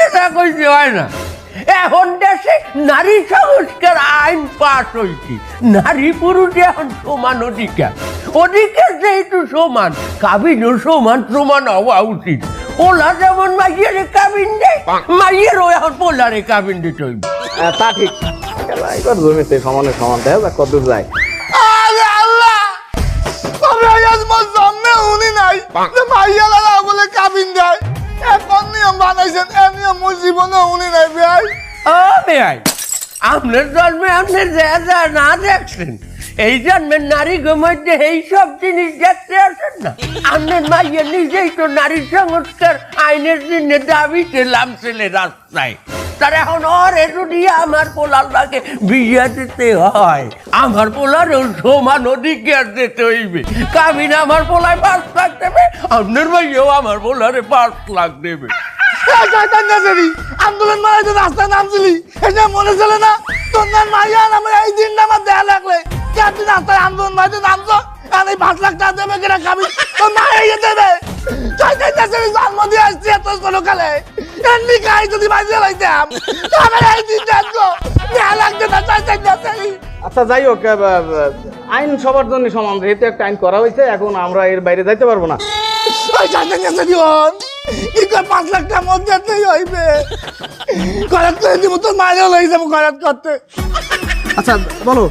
কথা কইতে হয় না। এখন দেশে নারী সংস্কার আইন পাস হয়েছে, নারী পুরুষ এখন সমান অধিকার। অধিকার যেহেতু সমান, কাবিনও সমান সমান হওয়া উচিত। পোলা যেমন মাইয়ারে কাবিন দেয়, মাইয়েরও এখন পোলারে কাবিন দিতে হইবে। তা ঠিক, এবার জমিতে সমানে সমান দেয় কত যায়। আরে আল্লাহ, তবে আজ মোর জন্মে উনি নাই যে মাইয়ালারা বলে কাবিন দেয়। এখন নিয়ম বানাইছেন, এ নিয়ম মোর জীবনে উনি নাই ভাই। ও ভাই, আপনার জন্মে আপনি যা যা না দেখছেন, এই জন্মের নারী মধ্যে এইসব জিনিস দেখতে আসেন না। আপনার মাইয়া নিজেই তো নারী সংস্কার আইনের জন্য দাবিতে নামছিলে রাস্তায়। তার এখন ওরে যদি আমার পোলারটাকে বিয়ে দিতে হয়, আমার পোলারও সমান অধিকার দিতে হইবে। কাবিন আমার পোলায় 5 লাখ দেবে, আপনার মাইয়াও আমার পোলারে 5 লাখ দেবে। আন্দোলন মানে তো রাস্তায় নামছিলি, এটা মনে চলে না? তোর নাম মাইয়া নামে এই দিনটা আমার দেয়া লাগলে তুই রাস্তায় আন্দোলন মানে নামছো, আর এই 5 লাখ টাকা দেবে কিনা খাবি? তোর মাইয়া দেবে। জন্ম দিয়ে আসছি এত সকালে, এমনি খাই যদি বাজিয়ে লাইতাম তাহলে এই দিনটা দেয়া লাগছে না। আচ্ছা যাই হোক, আইন সবার জন্য সমান, যেহেতু একটা আইন করা হয়েছে, এখন আমরা এর বাইরে যাইতে পারবো না। কি করে 5 লাখ টাকার মধ্যে হইবে? খরচ করে দিব, তোর মায়েরও লই যাবো খরচ করতে। আচ্ছা বলো।